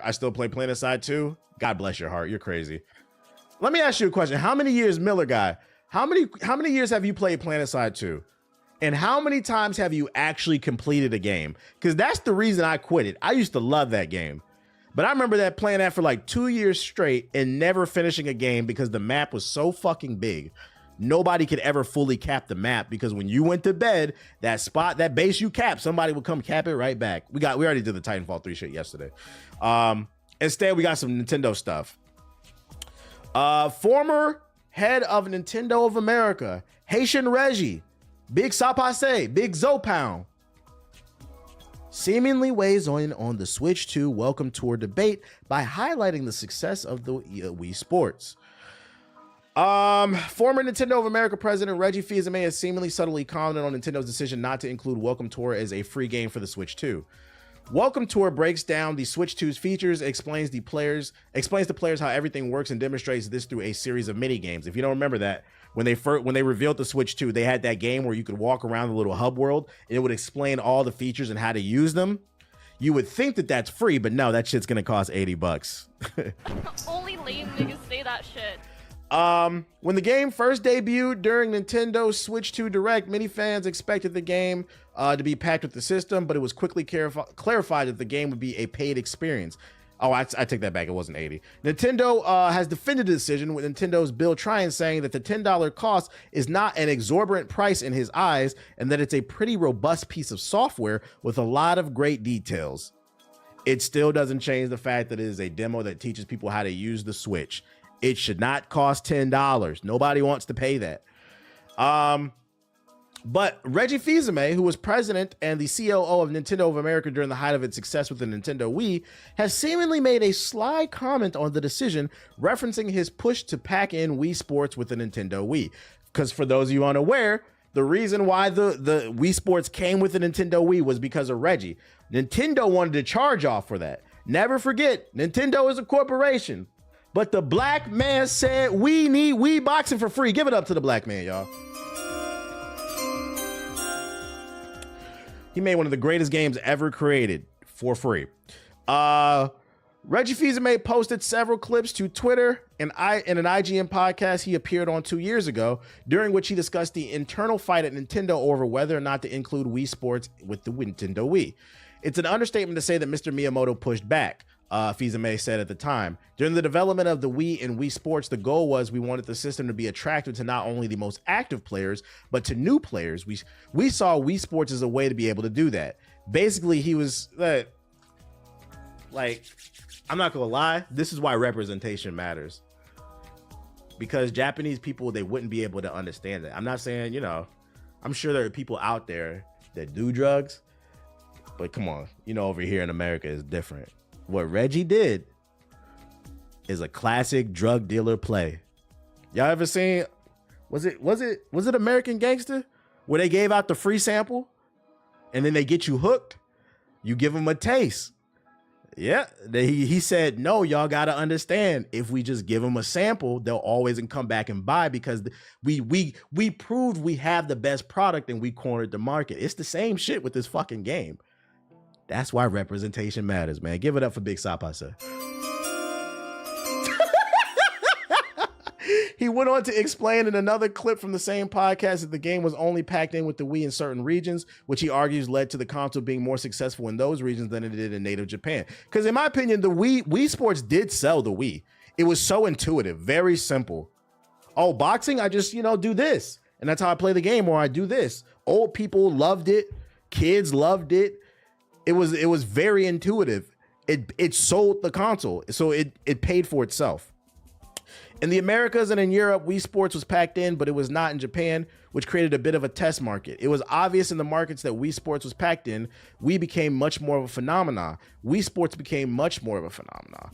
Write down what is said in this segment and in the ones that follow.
I still play PlanetSide 2. God bless your heart. You're crazy. Let me ask you a question. How many years, Miller guy, how many years have you played PlanetSide 2? And how many times have you actually completed a game? Because that's the reason I quit it. I used to love that game. But I remember playing that for like 2 years straight and never finishing a game because the map was so fucking big. Nobody could ever fully cap the map because when you went to bed, that base you capped, somebody would come cap it right back. We already did the Titanfall 3 shit yesterday. Instead, we got some Nintendo stuff. Former head of Nintendo of America, Haitian Reggie, Big Sapase, Big Zopound, seemingly weighs on the Switch 2 Welcome Tour debate by highlighting the success of the Wii Sports. Former Nintendo of America president Reggie Fils-Aimé has seemingly subtly commented on Nintendo's decision not to include Welcome Tour as a free game for the Switch 2. Welcome Tour breaks down the Switch 2's features, explains to players how everything works, and demonstrates this through a series of mini games. If you don't remember that, when they revealed the Switch 2, they had that game where you could walk around the little hub world and it would explain all the features and how to use them. You would think that that's free, but no, that shit's gonna cost $80. Only lame niggas say that shit. When the game first debuted during Nintendo's Switch 2 Direct, many fans expected the game to be packed with the system, but it was quickly clarified that the game would be a paid experience. Oh, I take that back. It wasn't 80. Nintendo has defended the decision, with Nintendo's Bill Tryon saying that the $10 cost is not an exorbitant price in his eyes, and that it's a pretty robust piece of software with a lot of great details. It still doesn't change the fact that it is a demo that teaches people how to use the Switch. It should not cost $10. Nobody wants to pay that. But Reggie Fils-Aimé, who was president and the COO of Nintendo of America during the height of its success with the Nintendo Wii, has seemingly made a sly comment on the decision, referencing his push to pack in Wii Sports with the Nintendo Wii. Because for those of you unaware, the reason why the Wii Sports came with the Nintendo Wii was because of Reggie. Nintendo wanted to charge off for that. Never forget, Nintendo is a corporation. But the black man said, we need Wii boxing for free. Give it up to the black man, y'all. He made one of the greatest games ever created for free. Reggie Fils-Aimé posted several clips to Twitter and in an IGN podcast he appeared on 2 years ago, during which he discussed the internal fight at Nintendo over whether or not to include Wii Sports with the Nintendo Wii. It's an understatement to say that Mr. Miyamoto pushed back. Fils-Aimé said at the time. During the development of the Wii and Wii Sports, the goal was we wanted the system to be attractive to not only the most active players, but to new players. We saw Wii Sports as a way to be able to do that. Basically, he was like, I'm not gonna lie, this is why representation matters. Because Japanese people, they wouldn't be able to understand it. I'm not saying, I'm sure there are people out there that do drugs, but come on, over here in America is different. What Reggie did is a classic drug dealer play. Y'all ever seen, was it American Gangster, where they gave out the free sample and then they get you hooked? You give them a taste. Yeah, he said, no, y'all got to understand, if we just give them a sample, they'll always come back and buy, because we proved we have the best product and we cornered the market. It's the same shit with this fucking game. That's why representation matters, man. Give it up for Big Sapase. He went on to explain in another clip from the same podcast that the game was only packed in with the Wii in certain regions, which he argues led to the console being more successful in those regions than it did in native Japan. Because in my opinion, the Wii Sports did sell the Wii. It was so intuitive, very simple. Oh, boxing, I just, do this. And that's how I play the game, or I do this. Old people loved it. Kids loved it. It was very intuitive. It sold the console, so it paid for itself. In the Americas and in Europe, Wii Sports was packed in, but it was not in Japan, which created a bit of a test market. It was obvious in the markets that Wii Sports was packed in, Wii became much more of a phenomenon. Wii Sports became much more of a phenomenon.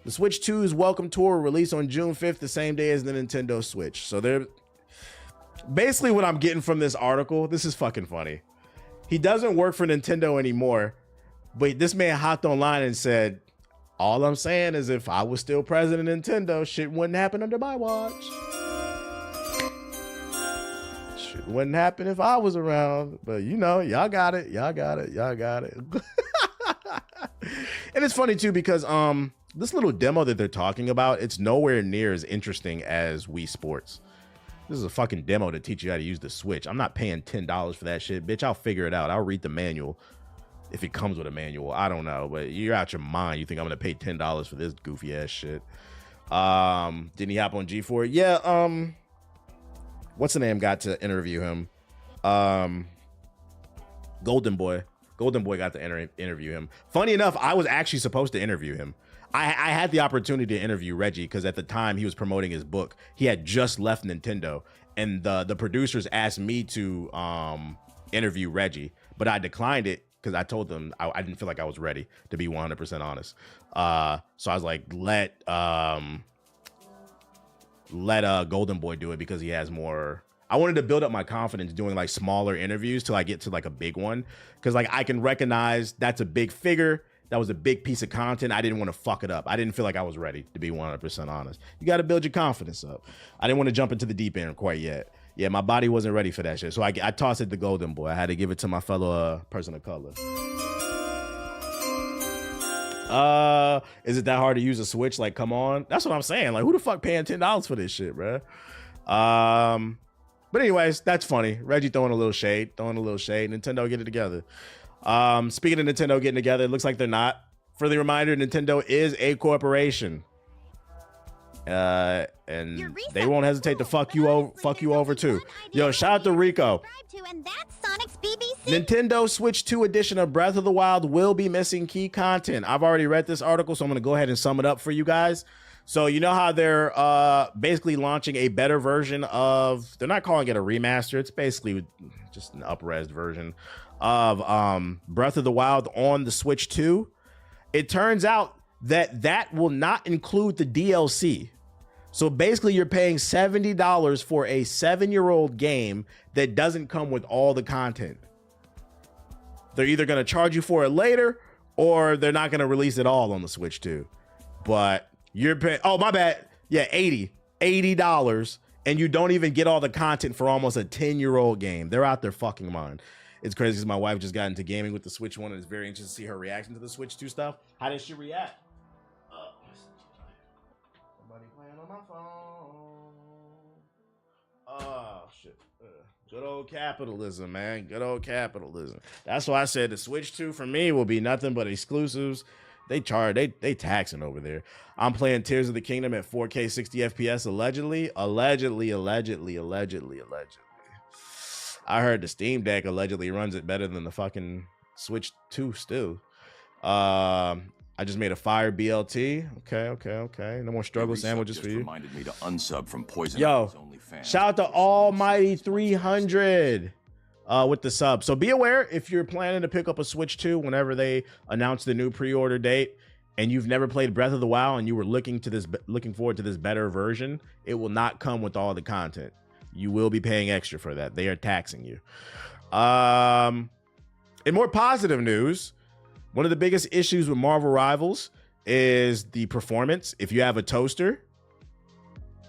The Switch 2's Welcome Tour released on June 5th, the same day as the Nintendo Switch. So they're basically, what I'm getting from this article, this is fucking funny. He doesn't work for Nintendo anymore, but this man hopped online and said, all I'm saying is, if I was still president of Nintendo, shit wouldn't happen under my watch. Shit wouldn't happen if I was around. But y'all got it. Y'all got it. Y'all got it. And it's funny too because this little demo that they're talking about, it's nowhere near as interesting as Wii Sports. This is a fucking demo to teach you how to use the Switch. I'm not paying $10 for that shit, bitch. I'll figure it out. I'll read the manual if it comes with a manual. I don't know, but you're out your mind. You think I'm gonna pay $10 for this goofy ass shit? Didn't he hop on G4? Yeah. What's the name? Got to interview him. Golden Boy got to interview him. Funny enough, I was actually supposed to interview him. I had the opportunity to interview Reggie because at the time he was promoting his book. He had just left Nintendo, and the producers asked me to interview Reggie, but I declined it because I told them I didn't feel like I was ready, to be 100% honest. So I was like, let Golden Boy do it because he has more. I wanted to build up my confidence doing like smaller interviews till I get to like a big one, because like I can recognize that's a big figure. That was a big piece of content. I didn't want to fuck it up. I didn't feel like I was ready, to be 100% honest. You got to build your confidence up. I didn't want to jump into the deep end quite yet. Yeah, my body wasn't ready for that shit. So I tossed it to Golden Boy. I had to give it to my fellow person of color. Is it that hard to use a Switch? Like, come on. That's what I'm saying. Like, who the fuck paying $10 for this shit, bro? But anyways, that's funny. Reggie throwing a little shade. Nintendo, get it together. Speaking of Nintendo getting together, it looks like they're not. For the reminder, Nintendo is a corporation. And they won't hesitate to fuck you over too. Yo, shout out to Rico. Nintendo Switch 2 edition of Breath of the Wild will be missing key content. I've already read this article, so I'm going to go ahead and sum it up for you guys. So you know how they're basically launching a better version of, they're not calling it a remaster, it's basically just an up-res version of Breath of the Wild on the Switch 2. It turns out that will not include the DLC. So basically you're paying $70 for a 7-year-old game that doesn't come with all the content. They're either going to charge you for it later, or they're not going to release it all on the Switch 2. But you're paying, oh my bad, yeah, $80, and you don't even get all the content for almost a 10-year-old game. They're out their fucking mind. It's crazy because my wife just got into gaming with the Switch 1, and it's very interesting to see her reaction to the Switch 2 stuff. How did she react? Somebody playing on my phone. Oh, shit. Good old capitalism, man. Good old capitalism. That's why I said the Switch 2 for me will be nothing but exclusives. They taxing over there. I'm playing Tears of the Kingdom at 4K 60 FPS allegedly. I heard the Steam Deck allegedly runs it better than the fucking Switch 2 still. I just made a fire BLT. Okay. No more struggle sandwiches for you. Reminded me to unsub from Poison. Yo, shout out to Almighty 300 with the sub. So be aware if you're planning to pick up a Switch 2 whenever they announce the new pre-order date, and you've never played Breath of the Wild and you were looking forward to this better version, it will not come with all the content. You will be paying extra for that. They are taxing you. In more positive news, one of the biggest issues with Marvel Rivals is the performance. If you have a toaster,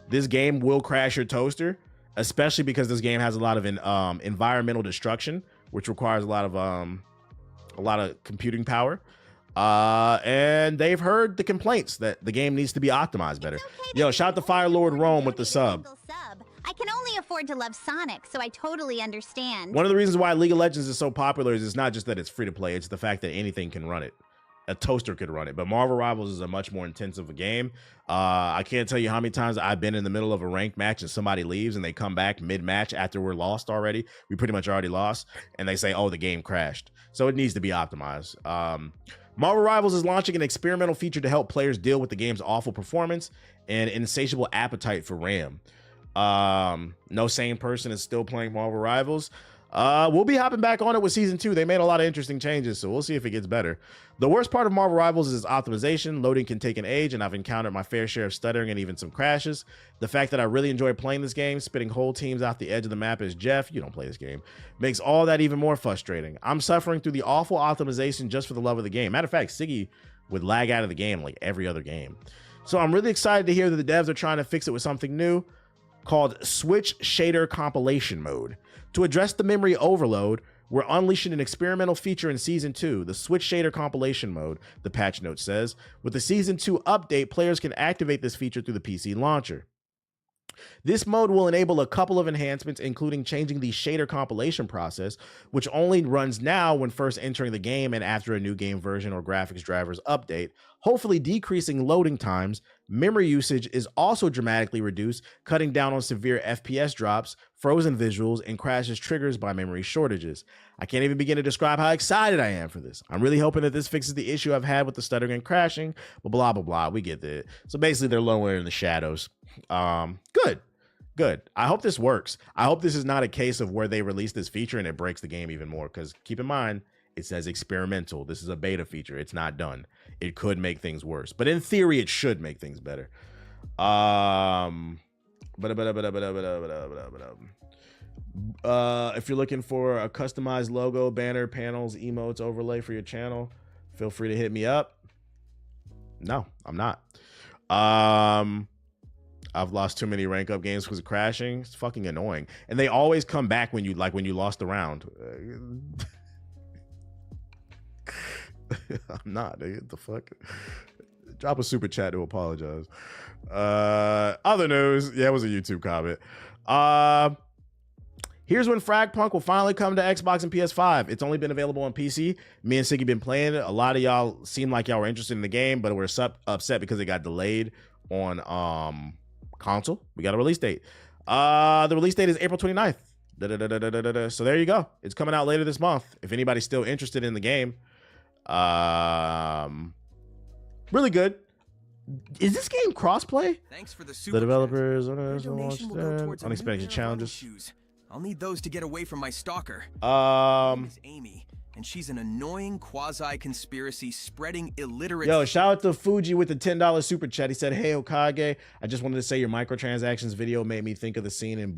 this game will crash your toaster, especially because this game has a lot of environmental destruction, which requires a lot of computing power. And they've heard the complaints that the game needs to be optimized better. Yo, shout out to Fire Lord Rome with the sub. I can only afford to love Sonic, so I totally understand. One of the reasons why League of Legends is so popular is it's not just that it's free to play, it's the fact that anything can run it. A toaster could run it, but Marvel Rivals is a much more intensive a game. I can't tell you how many times I've been in the middle of a ranked match and somebody leaves and they come back mid-match after we're lost already. We pretty much already lost, and they say, oh, the game crashed. So it needs to be optimized. Marvel Rivals is launching an experimental feature to help players deal with the game's awful performance and insatiable appetite for RAM. No sane person is still playing Marvel Rivals. We'll be hopping back on it with season 2. They made a lot of interesting changes, so we'll see if it gets better. The worst part of Marvel Rivals is its optimization. Loading can take an age, and I've encountered my fair share of stuttering and even some crashes. The fact that I really enjoy playing this game, spitting whole teams out the edge of the map as Jeff, you don't play this game, makes all that even more frustrating. I'm suffering through the awful optimization just for the love of the game. Matter of fact, Siggy would lag out of the game like every other game. So I'm really excited to hear that the devs are trying to fix it with something new called Switch Shader Compilation Mode. To address the memory overload, We're unleashing an experimental feature in Season 2, the Switch Shader Compilation Mode, the patch note says. With the Season 2 update, players can activate this feature through the PC launcher. This mode will enable a couple of enhancements, including changing the shader compilation process, which only runs now when first entering the game and after a new game version or graphics drivers update, hopefully decreasing loading times. Memory usage is also dramatically reduced, cutting down on severe FPS drops, frozen visuals, and crashes triggered by memory shortages. I can't even begin to describe how excited I am for this. I'm really hoping that this fixes the issue I've had with the stuttering and crashing, but blah, blah, blah. We get that. So basically, they're lower in the shadows. Good. I hope this works. I hope this is not a case of where they release this feature and it breaks the game even more, because keep in mind, it says experimental. This is a beta feature. It's not done. It could make things worse, but in theory, it should make things better. If you're looking for a customized logo, banner, panels, emotes, overlay for your channel, feel free to hit me up. No, I'm not. I've lost too many rank up games because of crashing. It's fucking annoying. And they always come back when you lost the round. I'm not, dude. The fuck? Drop a super chat to apologize. Other news. Yeah, it was a YouTube comment. Here's when Fragpunk will finally come to Xbox and PS5. It's only been available on PC. Me and Siggy been playing it. A lot of y'all seem like y'all were interested in the game, but we're upset because it got delayed on console. We got a release date. The release date is April 29th. So there you go. It's coming out later this month. If anybody's still interested in the game. Really good. Is this game crossplay? Thanks for the super developers unexpected challenges. I'll need those to get away from my stalker. Is Amy, and she's an annoying quasi-conspiracy spreading illiterate. Yo, shout out to Fuji with the $10 super chat. He said, "Hey Okage, I just wanted to say your microtransactions video made me think of the scene in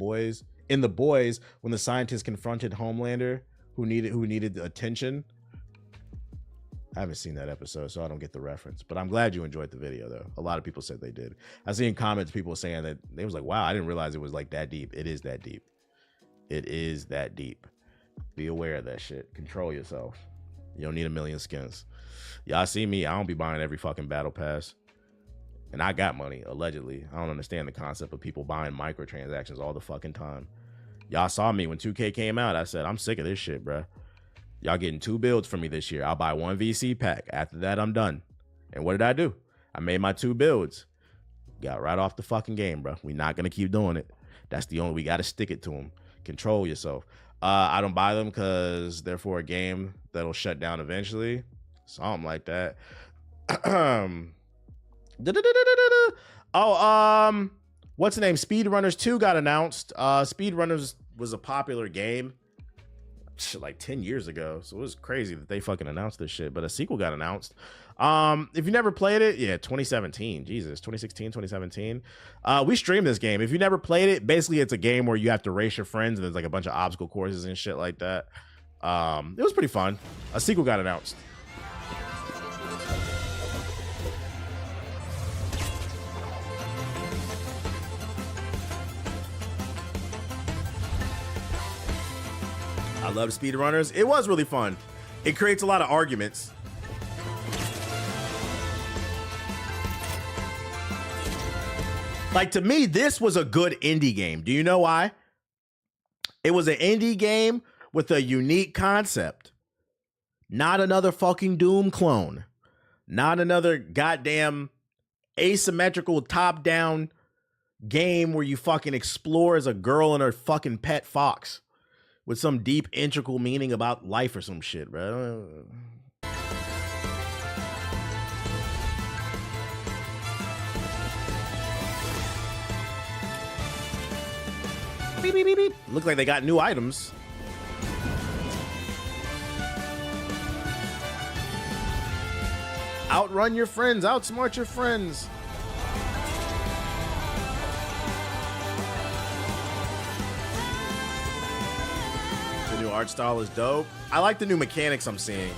The Boys when the scientists confronted Homelander who needed attention." I haven't seen that episode, so I don't get the reference, but I'm glad you enjoyed the video though. A lot of people said they did. I see in comments people saying that they was like, "Wow, I didn't realize it was like that deep." It is that deep. It is that deep. Be aware of that shit. Control yourself. You don't need a million skins. Y'all see me. I don't be buying every fucking battle pass. And I got money, allegedly. I don't understand the concept of people buying microtransactions all the fucking time. Y'all saw me when 2K came out. I said, I'm sick of this shit, bro. Y'all getting 2 builds from me this year. I'll buy 1 VC pack. After that, I'm done. And what did I do? I made my 2 builds. Got right off the fucking game, bro. We not going to keep doing it. That's the only, we got to stick it to them. Control yourself. I don't buy them because they're for a game that'll shut down eventually. Something like that. What's the name? Speedrunners 2 got announced. Speedrunners was a popular game like 10 years ago, so it was crazy that they fucking announced this shit, but a sequel got announced. If you never played it, yeah, 2017, Jesus, 2016, 2017. We streamed this game. If you never played it, basically it's a game where you have to race your friends and there's like a bunch of obstacle courses and shit like that. It was pretty fun. A sequel got announced. I love speedrunners. It was really fun. It creates a lot of arguments. Like, to me, this was a good indie game. Do you know why? It was an indie game with a unique concept. Not another fucking Doom clone. Not another goddamn asymmetrical top-down game where you fucking explore as a girl and her fucking pet fox with some deep, integral meaning about life or some shit, bro. Beep, beep, beep, beep. Look like they got new items. Outrun your friends, outsmart your friends. The new art style is dope. I like the new mechanics I'm seeing.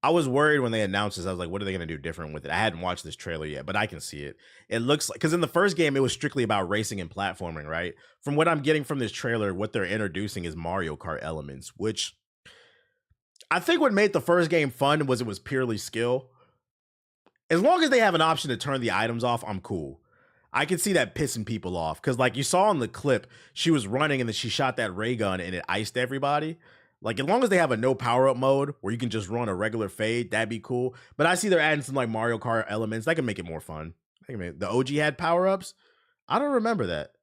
I was worried when they announced this. I was like, what are they going to do different with it? I hadn't watched this trailer yet, but I can see it. It looks like, because in the first game, it was strictly about racing and platforming, right? From what I'm getting from this trailer, what they're introducing is Mario Kart elements, which I think what made the first game fun was it was purely skill. As long as they have an option to turn the items off, I'm cool. I can see that pissing people off, because like you saw in the clip, she was running and then she shot that ray gun and it iced everybody. Like, as long as they have a no power-up mode where you can just run a regular fade, that'd be cool. But I see they're adding some, like, Mario Kart elements. That can make it more fun. The OG had power-ups. I don't remember that.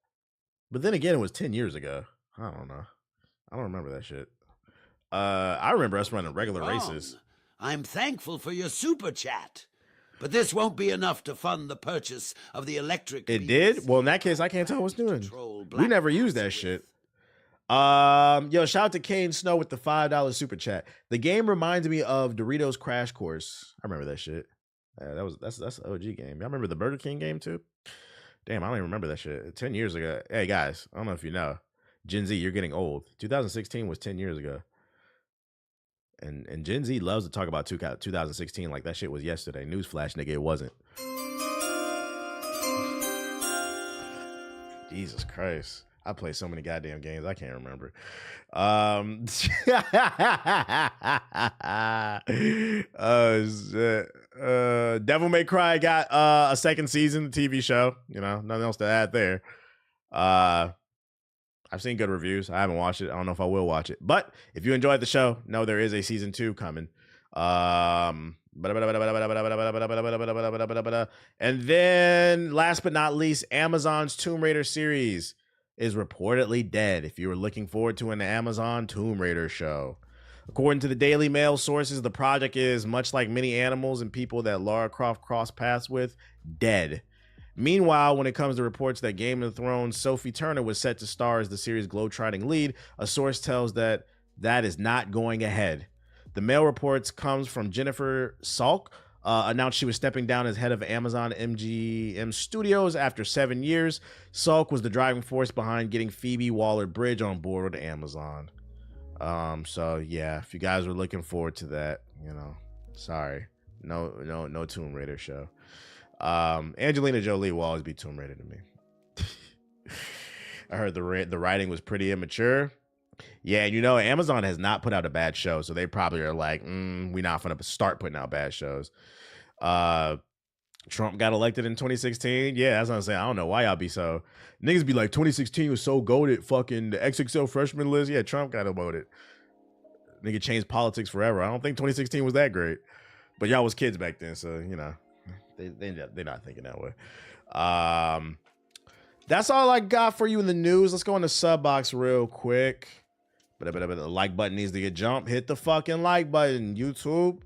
But then again, it was 10 years ago. I don't know. I don't remember that shit. I remember us running regular races. I'm thankful for your super chat. But this won't be enough to fund the purchase of the electric. It did? Well, in that case, I can't tell what's doing. We never used that shit. Yo, shout out to Kane Snow with the $5 super chat. The game reminds me of Doritos Crash Course. I remember that shit. That's an OG game. Y'all remember the Burger King game too? Damn, I don't even remember that shit. 10 years ago. Hey guys, I don't know if you know. Gen Z, you're getting old. 2016 was 10 years ago. And Gen Z loves to talk about 2016 like that shit was yesterday. Newsflash, nigga, it wasn't. Jesus Christ. I play so many goddamn games, I can't remember. Oh shit. Devil May Cry got a second season, TV show. You know, nothing else to add there. I've seen good reviews. I haven't watched it. I don't know if I will watch it. But if you enjoyed the show, know there is a season 2 coming. And then last but not least, Amazon's Tomb Raider series is reportedly dead if you were looking forward to an Amazon Tomb Raider show. According to the Daily Mail sources, the project is, much like many animals and people that Lara Croft crossed paths with, dead. Meanwhile, when it comes to reports that Game of Thrones' Sophie Turner was set to star as the series' globetrotting lead, a source tells that is not going ahead. The Mail reports comes from Jennifer Salk, announced she was stepping down as head of Amazon MGM Studios after 7 years. Salk was the driving force behind getting Phoebe Waller-Bridge on board with Amazon. So yeah, if you guys were looking forward to that, you know, sorry, no Tomb Raider show. Angelina Jolie will always be Tomb Raider to me. I heard the writing was pretty immature. Yeah, and you know, Amazon has not put out a bad show, so they probably are like, we're not gonna start putting out bad shows. Trump got elected in 2016. Yeah, that's what I'm saying. I don't know why y'all be so niggas be like 2016 was so goated. Fucking the XXL freshman list. Yeah, Trump got voted. Nigga changed politics forever. I don't think 2016 was that great, but y'all was kids back then, so you know they're not thinking that way. That's all I got for you in the news. Let's go in the sub box real quick. But the like button needs to get jumped. Hit the fucking like button, YouTube.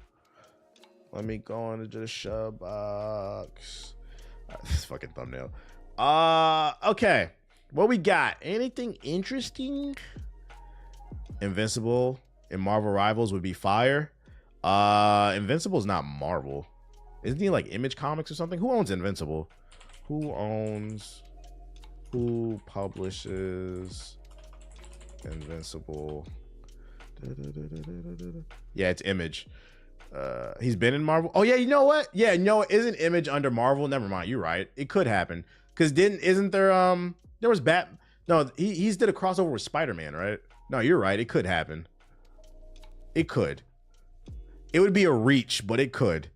Let me go into the sub box. This fucking thumbnail. Okay. What we got? Anything interesting? Invincible in Marvel Rivals would be fire. Invincible's not Marvel. Isn't he like Image Comics or something? Who owns Invincible? Who publishes Invincible? Yeah, it's Image. He's been in Marvel. Oh yeah, you know what? Yeah, no, isn't Image under Marvel? Never mind, you're right. It could happen. Cause isn't there there was no, he's did a crossover with Spider-Man, right? No, you're right. It could happen. It could. It would be a reach, but it could.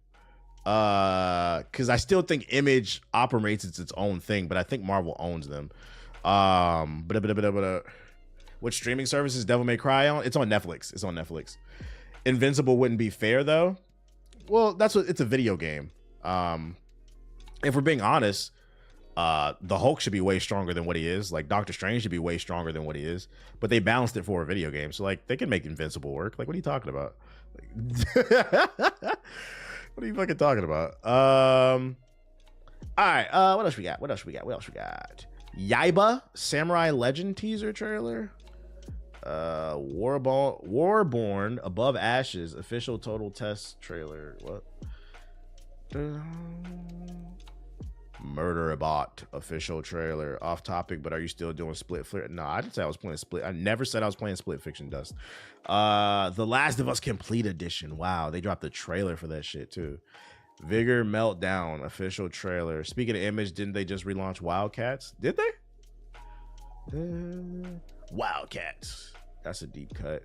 Because I still think Image operates as its own thing, but I think Marvel owns them. What streaming service is Devil May Cry on? It's on Netflix. It's on Netflix. Invincible wouldn't be fair though. Well, it's a video game. If we're being honest, the Hulk should be way stronger than what he is. Like Doctor Strange should be way stronger than what he is. But they balanced it for a video game, so like they can make Invincible work. Like, what are you talking about? Like, what are you fucking talking about? All right. What else we got? Yaiba Samurai Legend teaser trailer. Warborn Above Ashes official total test trailer. What? Murderbot official trailer. Off topic, but are you still doing split flip? No, I didn't say I was playing split. I never said I was playing split fiction, Dust. The Last of Us Complete Edition. Wow, they dropped the trailer for that shit too. Vigor Meltdown official trailer. Speaking of Image, didn't they just relaunch Wildcats? Did they? Wildcats. That's a deep cut.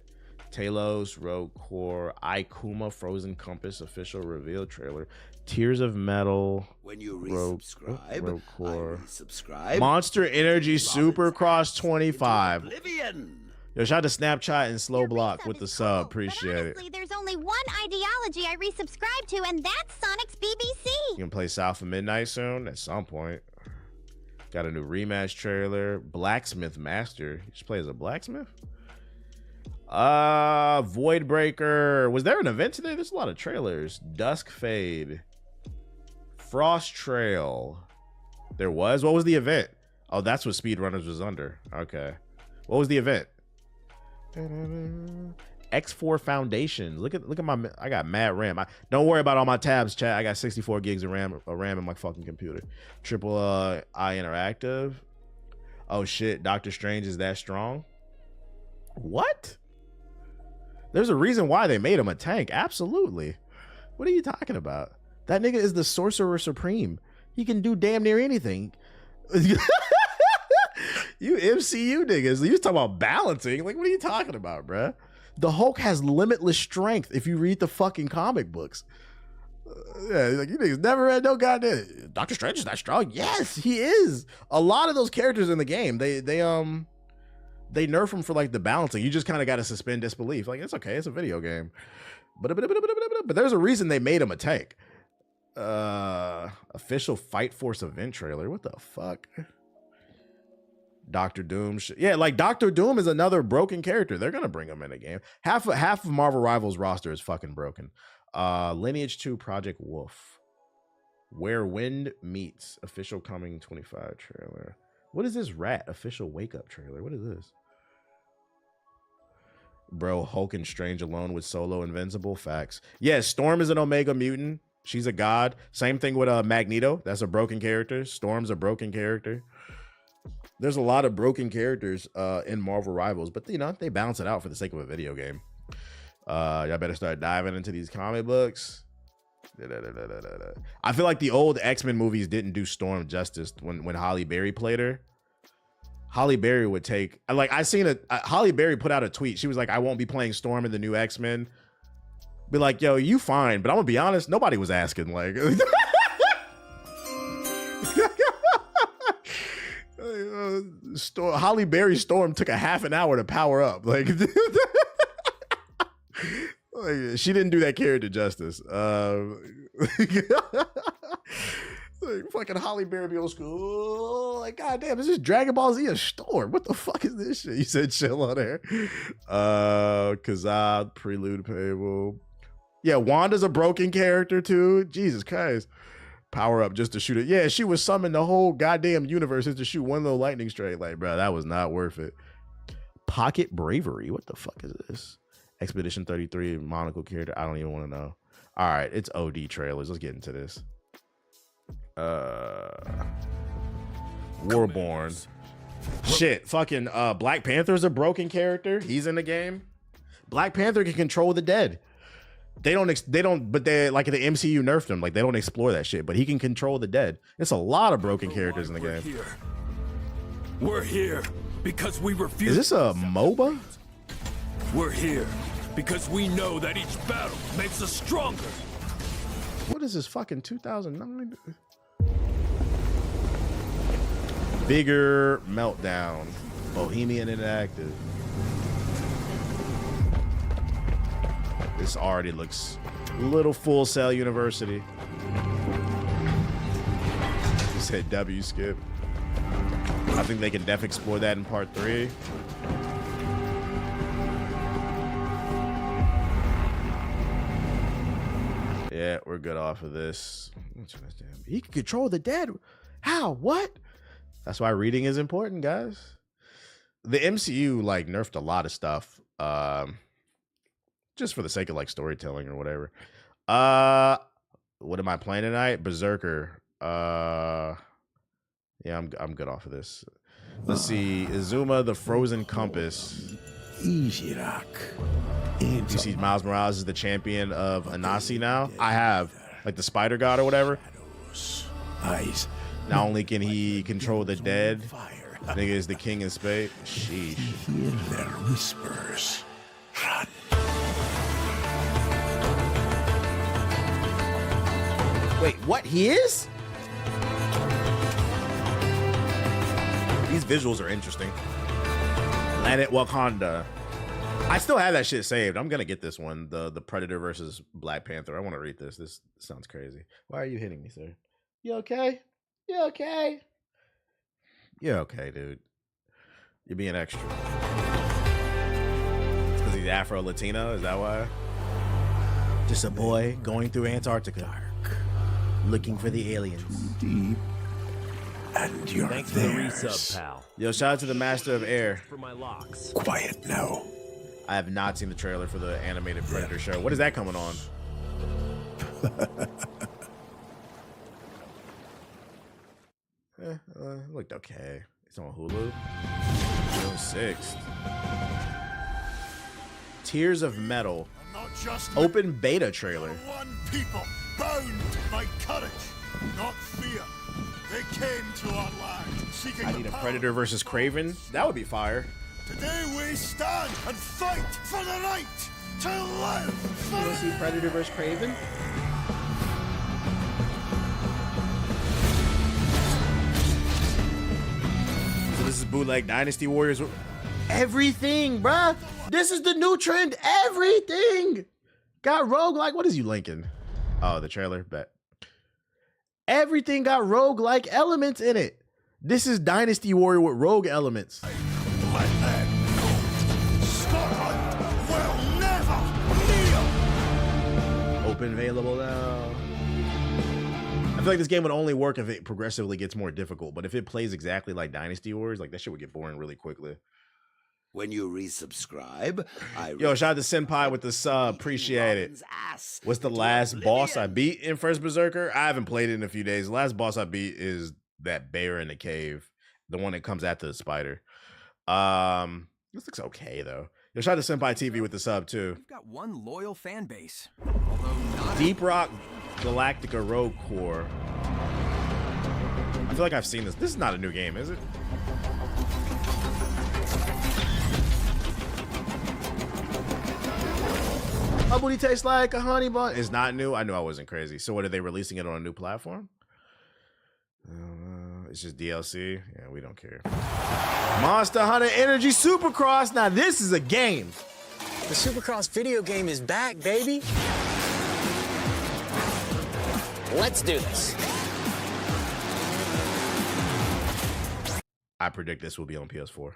Talos, Rogue Core, Ikuma, Frozen Compass official reveal trailer. Tears of Metal. When you resubscribe, Rogue Core. Subscribe. Monster Energy Supercross 25. Oblivion. Yo, shout out to Snapchat and Slow Your Block resub with is the sub. cool, Appreciate but it. honestly, there's only one ideology I resubscribe to, and that's Sonic's BBC. You can play South of Midnight soon at some point. Got a new rematch trailer. Blacksmith Master. You just play as a blacksmith? Voidbreaker. Was there an event today? There's a lot of trailers. Dusk Fade. Frost Trail. There was? What was the event? Oh, that's what Speedrunners was under. Okay. What was the event? X4 Foundation. Look at my. I got mad RAM. Don't worry about all my tabs, chat. I got 64 gigs of RAM in my fucking computer. Triple I Interactive. Oh shit, Doctor Strange is that strong? What? There's a reason why they made him a tank. Absolutely. What are you talking about? That nigga is the Sorcerer Supreme. He can do damn near anything. You MCU niggas. You talking about balancing. Like, what are you talking about, bruh? The Hulk has limitless strength if you read the fucking comic books. Yeah, like, you niggas never read no goddamn. Doctor Strange is that strong? Yes, he is. A lot of those characters in the game, they nerf him for like the balancing. You just kind of got to suspend disbelief. Like, it's okay, it's a video game. But there's a reason they made him a tank. Official Fight Force event trailer. What the fuck? Doctor Doom. Yeah, like Doctor Doom is another broken character. They're gonna bring him in a game. Half of Marvel Rivals roster is fucking broken. Lineage 2 Project Wolf. Where Wind Meets official coming 25 trailer. What is this rat official wake up trailer? What is this? Bro, Hulk and Strange alone with Solo Invincible. Facts. Yeah, Storm is an Omega mutant. She's a god. Same thing with Magneto. That's a broken character. Storm's a broken character. There's a lot of broken characters in Marvel Rivals, but you know, they balance it out for the sake of a video game. Y'all better start diving into these comic books. I feel like the old X-Men movies didn't do Storm justice when Halle Berry played her. Halle Berry would take, like, I seen Halle Berry put out a tweet. She was like, I won't be playing Storm in the new X-Men. Be like, yo, you fine, but I'm gonna be honest, nobody was asking. Like, Halle Berry's Storm took a half an hour to power up. Like, like, she didn't do that character justice. Like, fucking Halle Berry be old school. Like, goddamn, this is Dragon Ball Z a Storm. What the fuck is this shit? You said chill on there. Kazad, Prelude Payable. Yeah, Wanda's a broken character too. Jesus Christ. Power up just to shoot it. Yeah, she was summoned the whole goddamn universe just to shoot one little lightning strike. Like, bro, that was not worth it. Pocket Bravery. What the fuck is this? Expedition 33 monocle character. I don't even want to know. All right, it's OD trailers. Let's get into this. Warborn. Shit, fucking Black Panther's a broken character. He's in the game. Black Panther can control the dead. They don't, but they, like, the MCU nerfed him. Like, they don't explore that shit, but he can control the dead. It's a lot of broken characters in the game. We're here because we refuse. Is this a MOBA? We're here because we know that each battle makes us stronger. What is this, fucking 2009? Bigger Meltdown. Bohemian Interactive. This already looks a little Full Sail University. You said W skip. I think they can definitely explore that in part 3. Yeah, we're good off of this. He can control the dead. How? What? That's why reading is important, guys. The MCU, like, nerfed a lot of stuff. Just for the sake of, like, storytelling or whatever. What am I playing tonight? Berserker. Yeah, I'm good off of this. Let's see. Izuma, the Frozen Compass. Easy rock. You see Miles Morales is the champion of Anasi now? I have. Like the spider god or whatever. Eyes. Not only can he control the dead, nigga is the king in spades. Sheesh. Hear their whispers. Run. Wait, what? He is? These visuals are interesting. Planet Wakanda. I still have that shit saved. I'm gonna get this one. The Predator versus Black Panther. I want to read this. This sounds crazy. Why are you hitting me, sir? You okay? You okay? You're okay, dude. You're being extra. It's because he's Afro-Latino? Is that why? Just a boy going through Antarctica. Looking for the aliens. Deep. And you're Thanks for the theirs. resub, pal. Yo, shout out to the Master of Air. For my locks. Quiet now. I have not seen the trailer for the animated Predator show. What is that coming on? It looked okay. It's on Hulu. June 6th. Tears of Metal. Not just Open beta trailer. one people bound by courage, not fear. They came to our land seeking I need the a power. Predator versus Kraven. That would be fire. Today we stand and fight for the right to live. You want to see Predator versus Kraven? So this is bootleg Dynasty Warriors. Everything, bruh. This is the new trend. Everything. Got roguelike. What is you linking? Oh, the trailer. Bet. Everything got roguelike elements in it. This is Dynasty Warrior with rogue elements. Let them go. Scotland will never kneel. Open available now. I feel like this game would only work if it progressively gets more difficult, but if it plays exactly like Dynasty Warriors, like that shit would get boring really quickly. When you resubscribe, I Yo, shout out to Senpai with the sub. Appreciate it. What's the last boss I beat in First Berserker? I haven't played it in a few days. The last boss I beat is that bear in the cave, the one that comes after the spider. This looks okay though. Yo, shout out to Senpai TV with the sub too. We've got one loyal fan base, although not Deep Rock Galactica Rogue Core. I feel like I've seen this. This is not a new game, is it? My booty tastes like a honey bun. It's not new. I knew I wasn't crazy. So what, are they releasing it on a new platform? It's just DLC. Yeah, we don't care. Monster Hunter Energy Supercross. Now this is a game. The Supercross video game is back, baby. Let's do this. I predict this will be on PS4.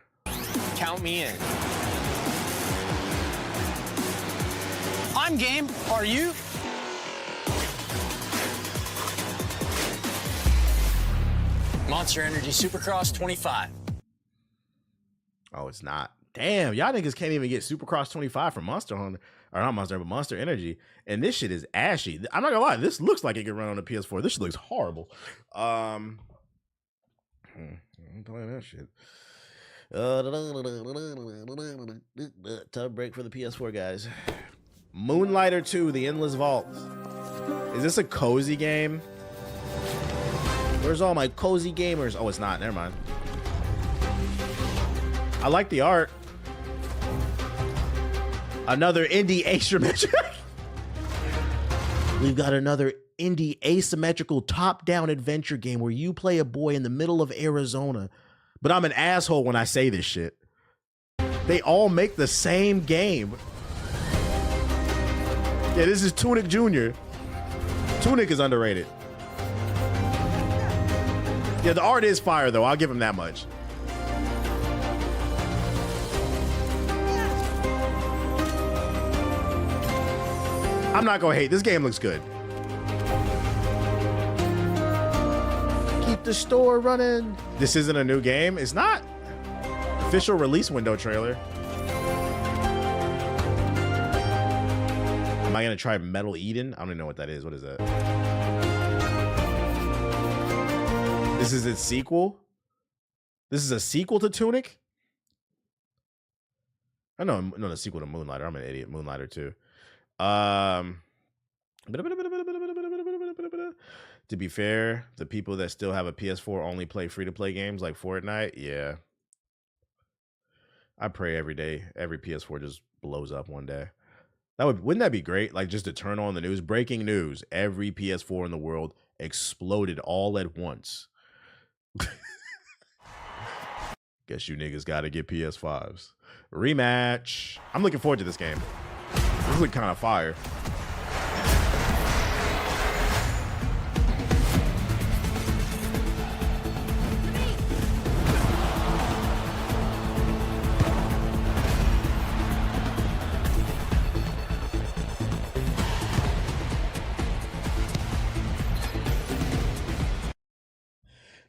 Count me in. I'm game. Are you? Monster Energy Supercross 25. Oh, it's not. Damn, y'all niggas can't even get Supercross 25 from Monster Hunter, or not Monster, but Monster Energy. And this shit is ashy. I'm not gonna lie, this looks like it can run on the PS4. This shit looks horrible. I'm playing that shit. Tough break for the PS4 guys. Moonlighter 2, The Endless Vault. Is this a cozy game? Where's all my cozy gamers? Oh, it's not. Never mind. I like the art. Another indie asymmetrical. We've got another indie asymmetrical top-down adventure game where you play a boy in the middle of Arizona. But I'm an asshole when I say this shit. They all make the same game. Yeah, this is Tunic Jr. Tunic is underrated. Yeah, the art is fire, though. I'll give him that much. I'm not gonna hate. This game looks good. Keep the store running. This isn't a new game. It's not. Official release window trailer. Am I gonna try Metal Eden? I don't even know what that is. What is that? This is its sequel? This is a sequel to Tunic? I know, no, the sequel to Moonlighter. I'm an idiot. Moonlighter too. To be fair, the people that still have a PS4 only play free-to-play games like Fortnite. Yeah. I pray every day, every PS4 just blows up one day. Wouldn't that be great? Like just to turn on the news, breaking news, every PS4 in the world exploded all at once. Guess you niggas gotta get PS5s. Rematch. I'm looking forward to this game. This looks kind of fire.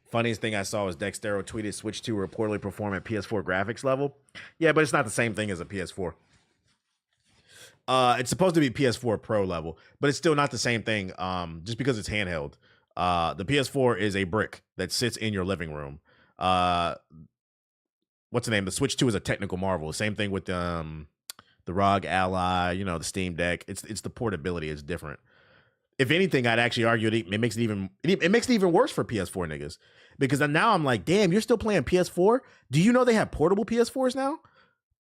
Funniest thing I saw was Dextero tweeted Switch 2 will reportedly perform at PS4 graphics level. Yeah, but it's not the same thing as a PS4. It's supposed to be PS4 Pro level, but it's still not the same thing just because it's handheld. The PS4 is a brick that sits in your living room. What's the name? The Switch 2 is a technical marvel. Same thing with the ROG Ally, you know, the Steam Deck. It's the portability. It's different. If anything, I'd actually argue it makes it even worse for PS4 niggas. Because now I'm like, damn, you're still playing PS4? Do you know they have portable PS4s now?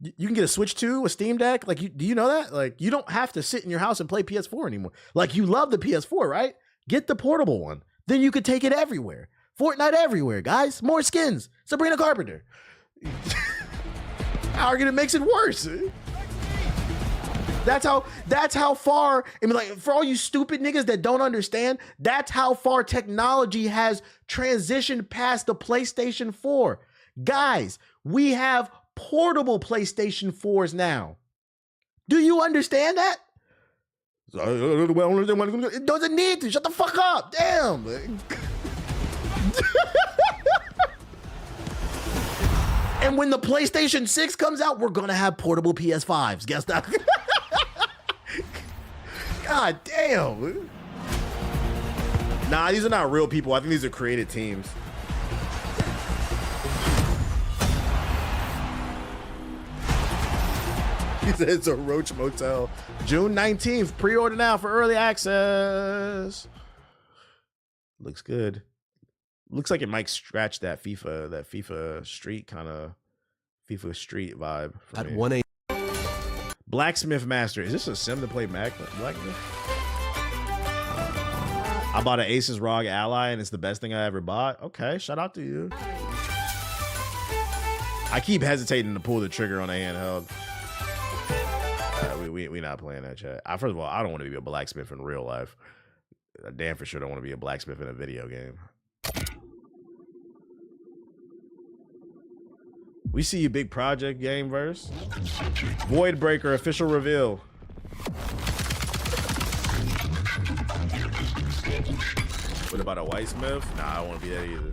You can get a Switch 2, a Steam Deck. Like, do you know that? Like, you don't have to sit in your house and play PS4 anymore. Like, you love the PS4, right? Get the portable one. Then you could take it everywhere. Fortnite everywhere, guys. More skins. Sabrina Carpenter. I argue it makes it worse. That's how far, I mean, like, for all you stupid niggas that don't understand, that's how far technology has transitioned past the PlayStation 4. Guys, we have portable PlayStation 4s now. Do you understand that? It doesn't need to. Shut the fuck up. Damn. And when the PlayStation 6 comes out, we're going to have portable PS5s. Guess that. God damn. Nah, these are not real people. I think these are created teams. He said it's a Roach Motel. June 19th. Pre-order now for early access. Looks good. Looks like it might scratch that FIFA Street kind of FIFA Street vibe. At me. 1 a.m. Blacksmith Master. Is this a sim to play Blacksmith? I bought an Asus ROG Ally and it's the best thing I ever bought. Okay, shout out to you. I keep hesitating to pull the trigger on a handheld. We not playing that, chat. First of all, I don't want to be a blacksmith in real life. I damn for sure don't want to be a blacksmith in a video game. We see you, big project game verse. Voidbreaker official reveal. What about a whitesmith? Nah, I don't want to be that either.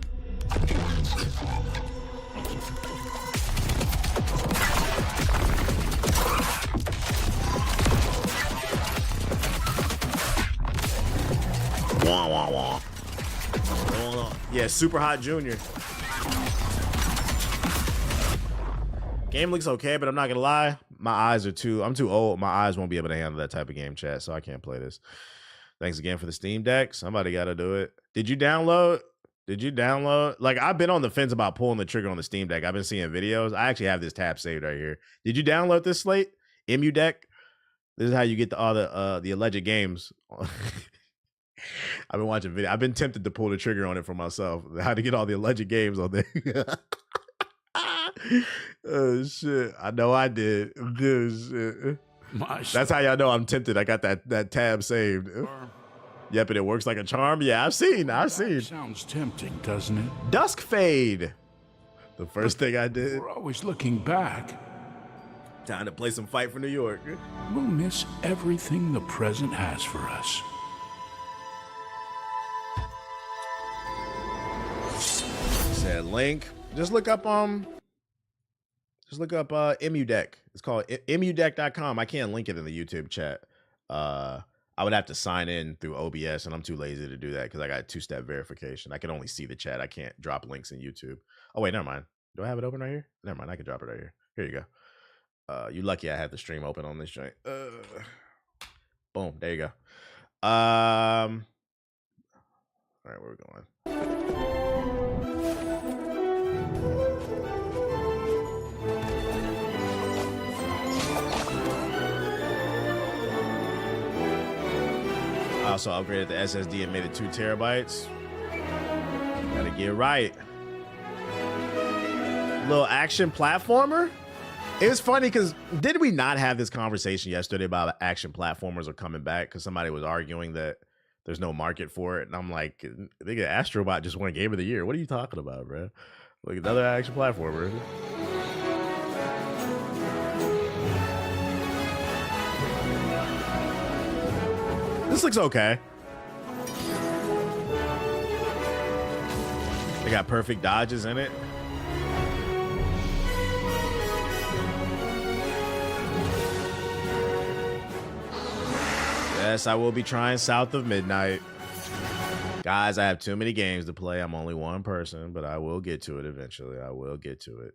Wah, wah, wah. Yeah, Super Hot Junior. Game looks okay, but I'm not gonna lie. I'm too old. My eyes won't be able to handle that type of game, chat, so I can't play this. Thanks again for the Steam Deck. Somebody gotta do it. Did you download? Like, I've been on the fence about pulling the trigger on the Steam Deck. I've been seeing videos. I actually have this tab saved right here. Did you download this, Slate? MU Deck? This is how you get all the alleged games. I've been watching video. I've been tempted to pull the trigger on it for myself. How to get all the alleged games on there. Oh shit! I know I did. Shit. That's how y'all know I'm tempted. I got that tab saved. Yep, and it works like a charm. Yeah, I've seen. Sounds tempting, doesn't it? Dusk Fade. The first thing I did. We're always looking back. Time to play some Fight for New York. We'll miss everything the present has for us. Said link. Just look up MU Deck. It's called MUDeck.com. I can't link it in the YouTube chat. I I would have to sign in through OBS, and I'm too lazy to do that because I got 2-step verification. I can only see the chat. I can't drop links in YouTube. Oh wait, never mind. Do I have it open right here? Never mind. I can drop it right here. Here you go. You lucky I have the stream open on this joint. Boom. There you go. All right, where we going? I also upgraded the SSD and made it 2 terabytes. Gotta get right. Little action platformer. It was funny because did we not have this conversation yesterday about action platformers are coming back? Because somebody was arguing that there's no market for it, and I'm like, nigga, Astrobot just won Game of the Year. What are you talking about, bro? Like another action platformer. This looks okay. They got perfect dodges in it. Yes, I will be trying South of Midnight. Guys, I have too many games to play. I'm only one person, but I will get to it eventually. I will get to it.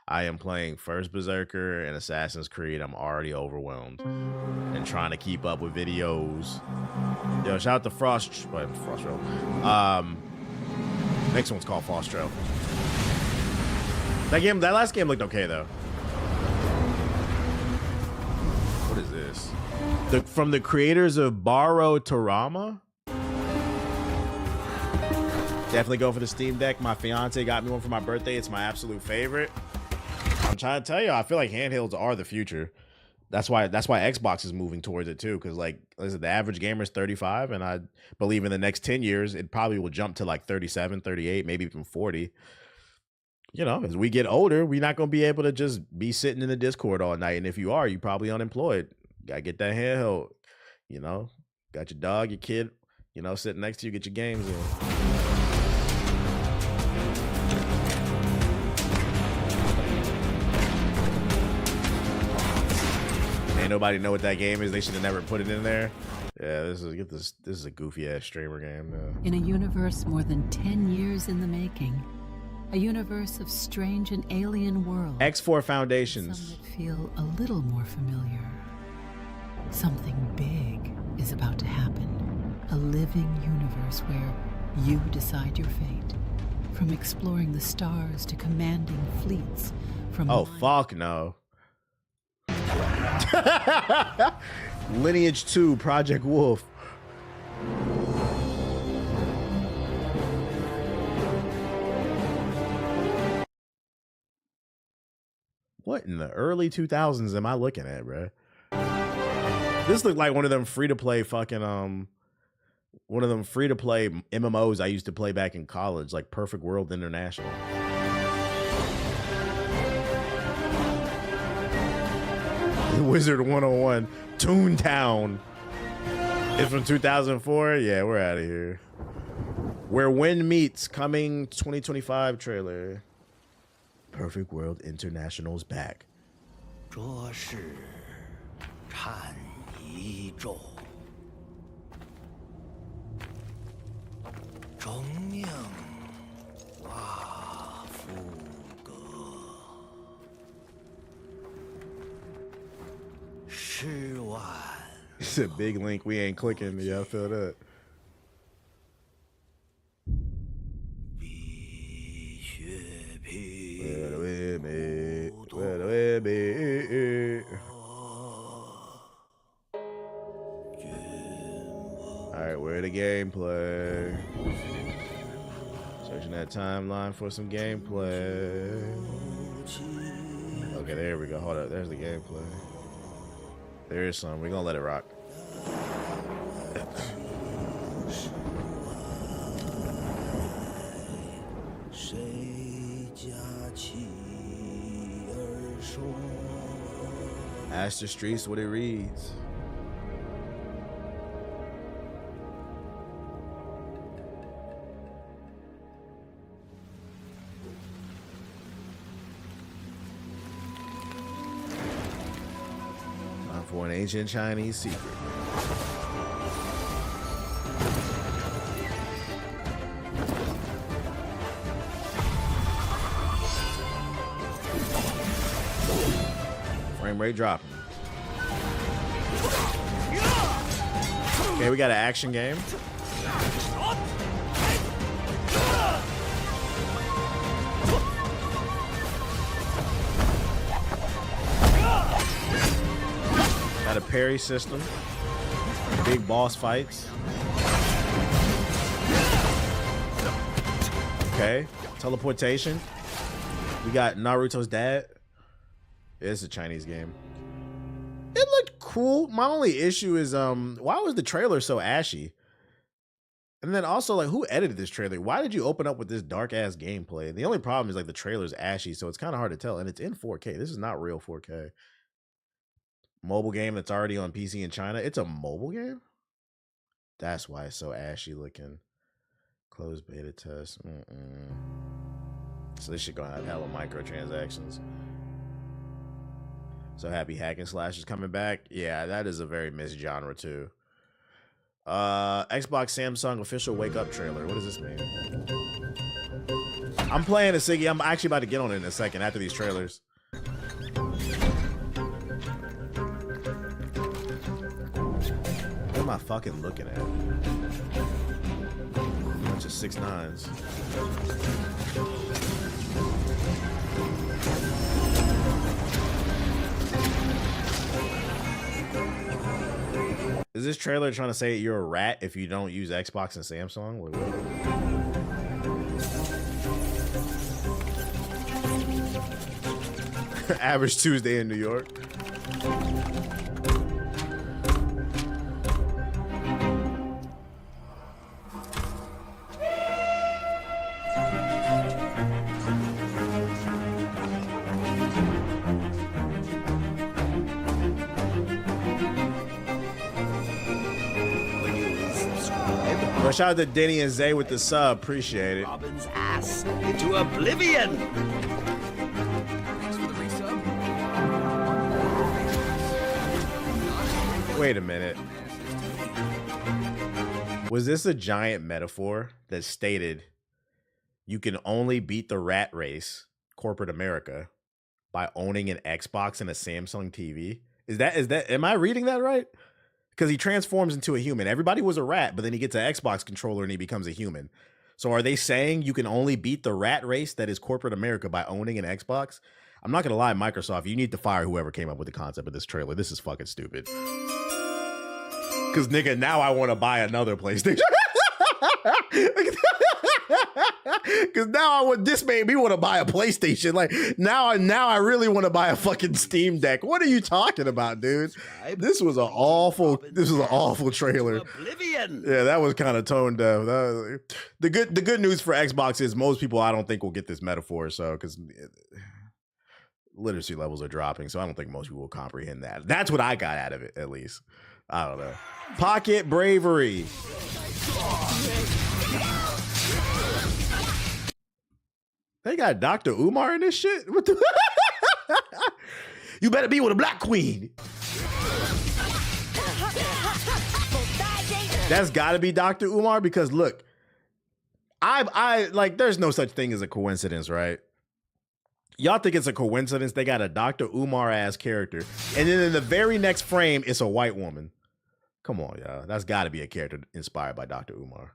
I am playing First Berserker and Assassin's Creed. I'm already overwhelmed and trying to keep up with videos. Yo, shout out to Frostro. Next one's called Frostro. That last game looked okay though. What is this? From the creators of Baro Tarama. Definitely go for the Steam Deck. My fiance got me one for my birthday. It's my absolute favorite. I'm trying to tell you, I feel like handhelds are the future. That's why Xbox is moving towards it too. Because like, listen, the average gamer is 35, and I believe in the next 10 years, it probably will jump to like 37, 38, maybe even 40. You know, as we get older, we're not going to be able to just be sitting in the Discord all night. And if you are, you're probably unemployed. Got to get that handheld. You know, got your dog, your kid, you know, sitting next to you, get your games in. Ain't nobody know what that game is. They should have never put it in there. Yeah, this is a goofy ass streamer game. In a universe more than 10 years in the making, a universe of strange and alien worlds. X4 Foundations. Some that feel a little more familiar. Something big is about to happen. A living universe where you decide your fate. From exploring the stars to commanding fleets. From fuck no. Lineage 2 Project Wolf. What in the early 2000s am I looking at, bro? This looked like one of them free-to-play fucking one of them free-to-play MMOs I used to play back in college, like Perfect World International. Wizard 101 Toontown. It's from 2004. Yeah, we're out of here. Where Wind Meets, coming 2025 trailer. Perfect World International's back. 这是产一宙，中命瓦夫格，10万。 It's a big link. We ain't clicking. Yeah, I feel that. Alright, where the gameplay? Searching that timeline for some gameplay. Okay, there we go. Hold up. There's the gameplay. There is some. We're gonna let it rock. Ask the streets what it reads. Time for an ancient Chinese secret. rate dropping. Okay, we got an action game. Got a parry system. Big boss fights. Okay. Teleportation. We got Naruto's dad. It's a Chinese game. It looked cool. My only issue is why was the trailer so ashy? And then also, like, who edited this trailer? Why did you open up with this dark ass gameplay? The only problem is like the trailer's ashy, so it's kind of hard to tell. And it's in 4K. This is not real 4K. Mobile game that's already on PC in China. It's a mobile game? That's why it's so ashy looking. Closed beta test. So this shit gonna have hella microtransactions. So happy hack and slash is coming back. Yeah, that is a very missed genre too. Xbox Samsung official wake up trailer. What does this mean? I'm playing a Siggy. I'm actually about to get on it in a second after these trailers. What am I fucking looking at? Bunch of 6ix9ines. Is this trailer trying to say you're a rat if you don't use Xbox and Samsung? What? Average Tuesday in New York. Shout out to Denny and Zay with the sub. Appreciate it. Robin's ass into oblivion. Thanks for the resub. Wait a minute. Was this a giant metaphor that stated you can only beat the rat race, corporate America, by owning an Xbox and a Samsung TV? Is that am I reading that right? Because he transforms into a human. Everybody was a rat, but then he gets an Xbox controller and he becomes a human. So are they saying you can only beat the rat race that is corporate America by owning an Xbox? I'm not going to lie, Microsoft, you need to fire whoever came up with the concept of this trailer. This is fucking stupid. Because, nigga, now I want to buy another PlayStation. Because now this made me want to buy a PlayStation. Like now I really want to buy a fucking Steam Deck. What are you talking about, dude? This was an awful trailer. Oblivion. Yeah, that was kind of tone deaf. The good news for Xbox is most people I don't think will get this metaphor. So because literacy levels are dropping, so I don't think most people will comprehend that. That's what I got out of it, at least. I don't know. Pocket Bravery. They got Dr. Umar in this shit? What the You better be with a black queen. That's gotta be Dr. Umar because look, I like there's no such thing as a coincidence, right? Y'all think it's a coincidence they got a Dr. Umar ass character, and then in the very next frame, it's a white woman. Come on, y'all. That's gotta be a character inspired by Dr. Umar.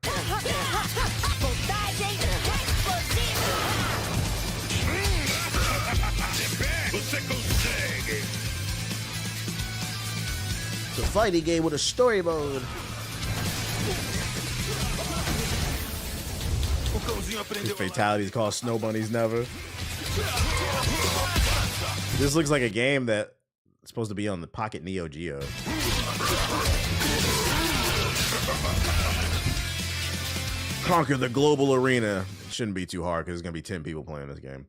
It's a fighting game with a story mode. These fatalities called Snow Bunnies Never. This looks like a game that's supposed to be on the Pocket Neo Geo. Conquer the global arena. It shouldn't be too hard because there's going to be 10 people playing this game.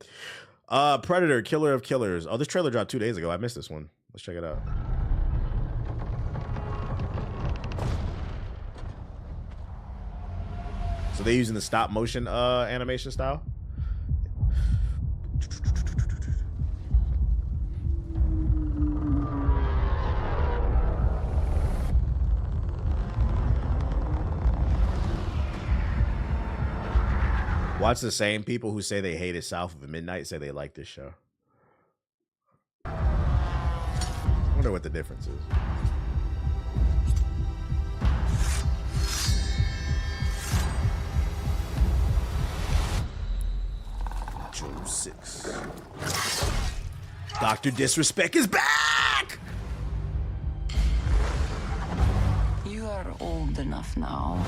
Predator, Killer of Killers. Oh, this trailer dropped 2 days ago. I missed this one. Let's check it out. So they're using the stop motion animation style. Watch the same people who say they hated South of Midnight say they like this show. know what the difference is. June 6th. Dr. Disrespect is back! You are old enough now.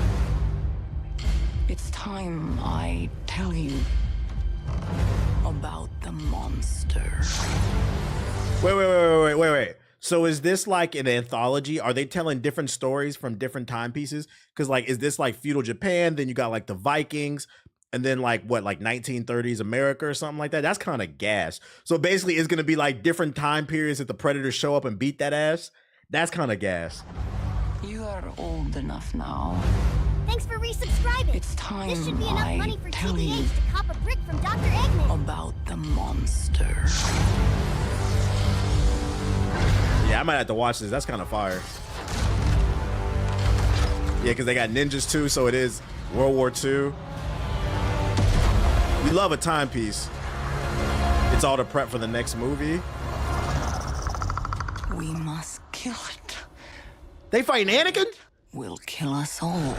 It's time I tell you about the monster. Wait. So is this like an anthology? Are they telling different stories from different timepieces? Because like, is this like feudal Japan? Then you got like the Vikings, and then like what, like 1930s America or something like that? That's kind of gas. So basically, it's gonna be like different time periods that the Predators show up and beat that ass. That's kind of gas. You are old enough now. Thanks for resubscribing. It's time This should be enough I money for tell you TBH to cop a brick from Dr. Eggman. about the monster. Yeah, I might have to watch this. That's kind of fire. Yeah, because they got ninjas too, so it is World War II. We love a timepiece. It's all to prep for the next movie. We must kill it. They fighting Anakin? Will kill us all.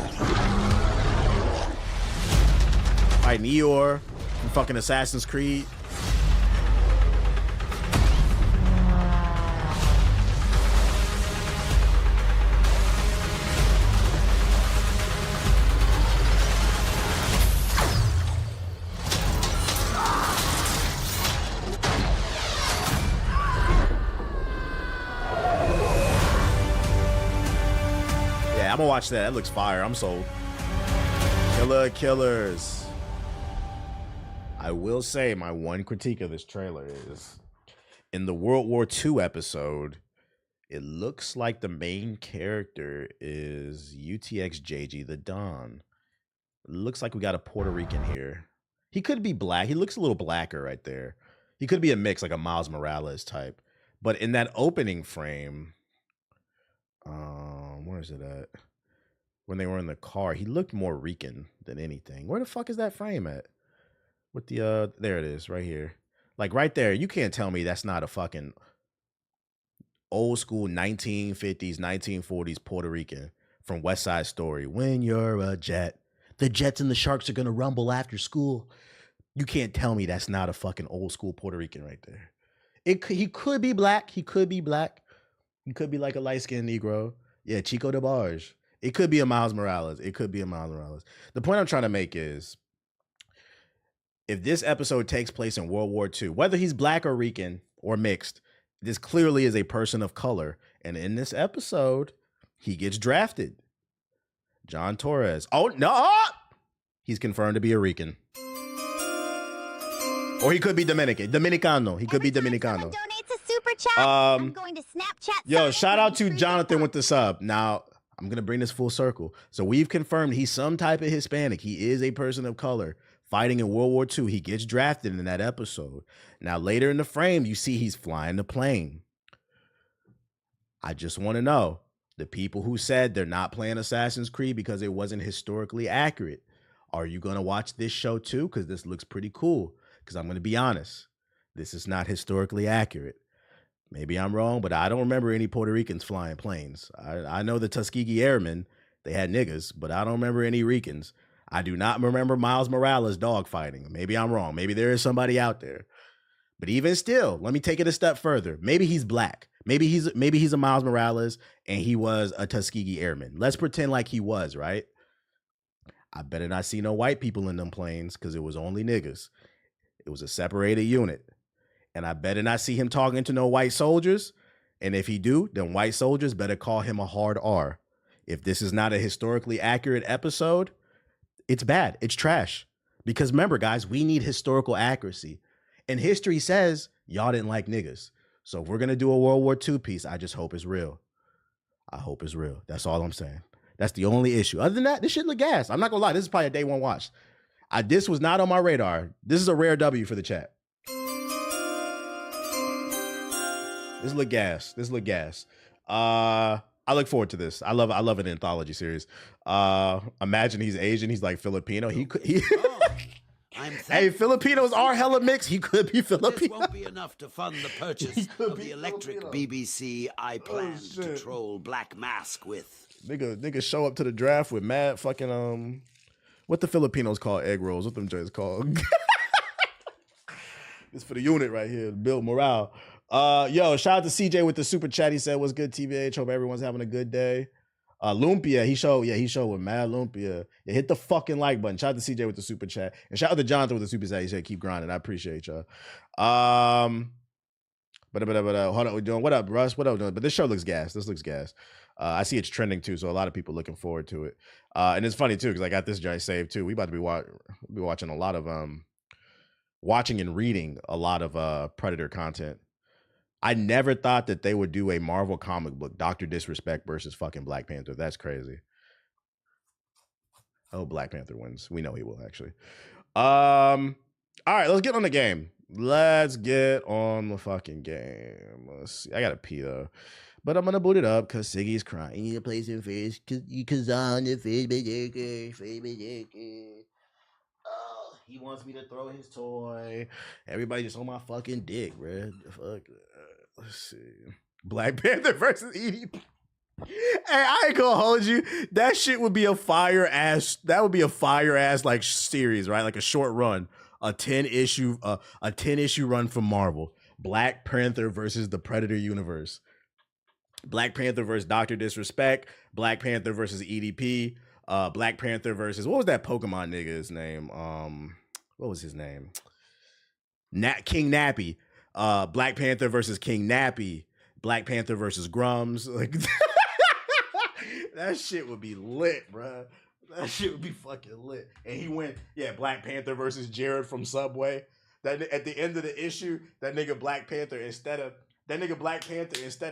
Fighting Eeyore from fucking Assassin's Creed. I'm gonna watch that. That looks fire. I'm sold. Killers. I will say my one critique of this trailer is in the World War II episode, it looks like the main character is UTXJG the Don. It looks like we got a Puerto Rican here. He could be black. He looks a little blacker right there. He could be a mix, like a Miles Morales type. But in that opening frame, where is it at? When they were in the car, he looked more Rican than anything. Where the fuck is that frame at? With the there it is, right here. Like right there, you can't tell me that's not a fucking old school 1950s, 1940s Puerto Rican from West Side Story. When you're a jet, the Jets and the Sharks are gonna rumble after school. You can't tell me that's not a fucking old school Puerto Rican right there. He could be black. He could be black. He could be like a light-skinned Negro. Yeah, Chico de Barge. It could be a Miles Morales. It could be a Miles Morales. The point I'm trying to make is, if this episode takes place in World War II, whether he's black or Rican or mixed, this clearly is a person of color. And in this episode, he gets drafted. John Torres. Oh, no! He's confirmed to be a Rican. Or he could be Dominican. Dominicano. He could be Dominicano. Donates a super chat. I'm going to Snapchat. Yo, shout out to Jonathan with the sub. Now, I'm going to bring this full circle. So we've confirmed he's some type of Hispanic. He is a person of color fighting in World War II. He gets drafted in that episode. Now, later in the frame, you see he's flying the plane. I just want to know, the people who said they're not playing Assassin's Creed because it wasn't historically accurate, are you going to watch this show too? Because this looks pretty cool. Because I'm going to be honest, this is not historically accurate. Maybe I'm wrong, but I don't remember any Puerto Ricans flying planes. I know the Tuskegee Airmen, they had niggas, but I don't remember any Ricans. I do not remember Miles Morales dogfighting. Maybe I'm wrong. Maybe there is somebody out there. But even still, let me take it a step further. Maybe he's black. Maybe he's a Miles Morales and he was a Tuskegee Airman. Let's pretend like he was, right? I better not see no white people in them planes because it was only niggas. It was a separated unit. And I better not see him talking to no white soldiers. And if he do, then white soldiers better call him a hard R. If this is not a historically accurate episode, it's bad. It's trash. Because remember, guys, we need historical accuracy. And history says y'all didn't like niggas. So if we're going to do a World War II piece, I just hope it's real. I hope it's real. That's all I'm saying. That's the only issue. Other than that, this shit look gas. I'm not going to lie. This is probably a day one watch. This was not on my radar. This is a rare W for the chat. This look gas. This look gas. I look forward to this. I love an anthology series. Imagine he's Asian. He's like Filipino. He Hey, Filipinos are hella mixed. He could be Filipino. This won't be enough to fund the purchase of the electric BBC I plan to troll Black Mask with. Nigga show up to the draft with mad fucking what the Filipinos call egg rolls. What them joints called? It's for the unit right here, build morale. Yo, shout out to CJ with the super chat. He said, "What's good, TBH? Hope everyone's having a good day." Lumpia, he showed with mad Lumpia. Yeah, hit the fucking like button. Shout out to CJ with the super chat. And shout out to Jonathan with the super chat. He said, keep grinding. I appreciate y'all. Hold on, we're doing what up, Russ? What up? But this show looks gas. This looks gas. I see it's trending too, so a lot of people looking forward to it. And it's funny too, because I got this giant saved too. We about to be watching a lot of watching and reading a lot of Predator content. I never thought that they would do a Marvel comic book, Dr. Disrespect versus fucking Black Panther. That's crazy. Oh, Black Panther wins. We know he will, actually. All right, let's get on the game. Let's get on the fucking game. Let's see. I gotta pee though. But I'm gonna boot it up because Siggy's crying. You need to play some fish because on the fish. Oh, he wants me to throw his toy. Everybody just on my fucking dick, bro. Fuck. Let's see. Black Panther versus EDP. Hey, I ain't gonna hold you. That shit would be a fire ass. That would be a fire ass like series, right? Like a short run, a 10 issue run from Marvel. Black Panther versus the Predator universe. Black Panther versus Dr. Disrespect. Black Panther versus EDP. Black Panther versus what was that Pokemon nigga's name? What was his name? King Nappy. Black Panther versus King Nappy. Black Panther versus Grums. Like that shit would be lit, bro. That shit would be fucking lit. And he went, Black Panther versus Jared from Subway. That at the end of the issue, that nigga Black Panther instead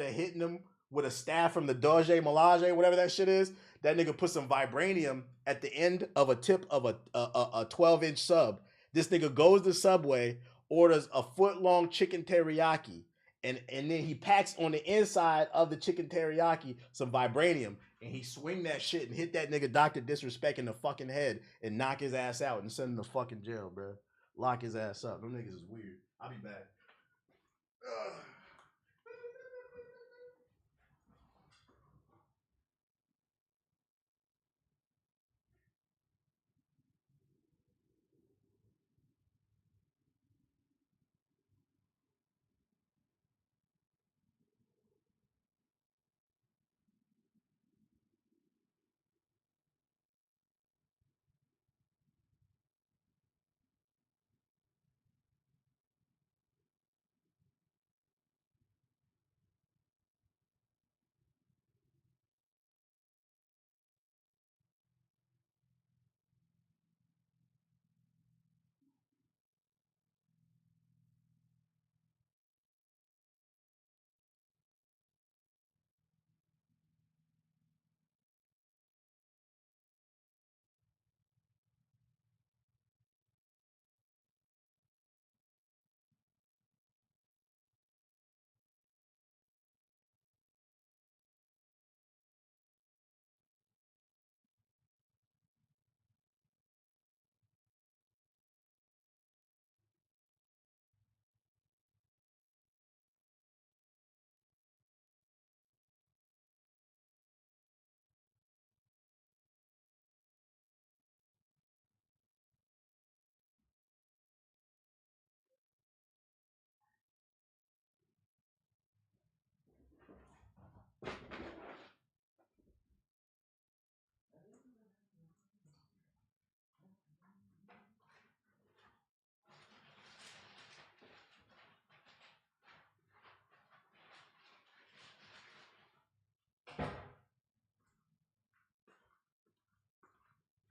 of hitting him with a staff from the Doge Melage, whatever that shit is, that nigga put some vibranium at the end of a tip of a 12-inch sub. This nigga goes to Subway, orders a foot-long chicken teriyaki, and then he packs on the inside of the chicken teriyaki some vibranium, and he swing that shit and hit that nigga Dr. Disrespect in the fucking head and knock his ass out and send him to fucking jail, bro. Lock his ass up. Them niggas is weird. I'll be back.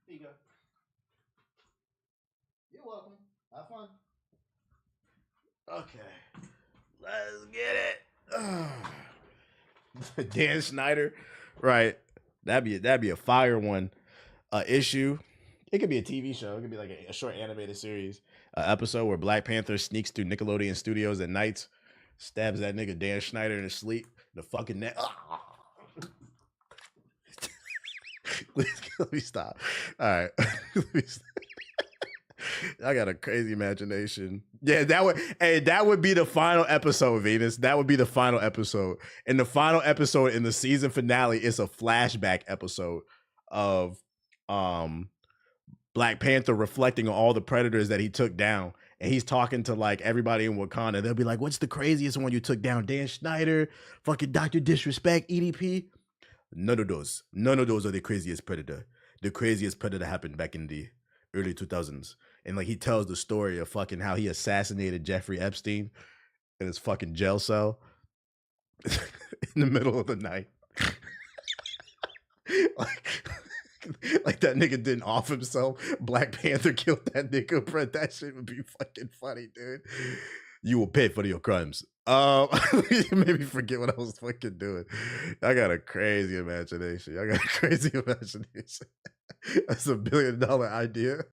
Here you go. You're welcome. Have fun. Okay. Let's get it. Dan Schneider. Right. That'd be a fire one. Issue. It could be a TV show. It could be like a short animated series. Episode where Black Panther sneaks through Nickelodeon Studios at night, stabs that nigga Dan Schneider in his sleep. The fucking neck. Let me stop. All right. I got a crazy imagination. Yeah, that would be the final episode, Venus. That would be the final episode. And the final episode in the season finale is a flashback episode of Black Panther reflecting on all the predators that he took down. And he's talking to like everybody in Wakanda. They'll be like, what's the craziest one you took down? Dan Schneider, fucking Dr. Disrespect, EDP. None of those are the craziest predator. The craziest predator happened back in the early 2000s. And like he tells the story of fucking how he assassinated Jeffrey Epstein in his fucking jail cell in the middle of the night. like that nigga didn't off himself. Black Panther killed that nigga, bro. That shit would be fucking funny, dude. You will pay for your crimes. You made me forget what I was fucking doing. I got a crazy imagination. That's $1 billion idea.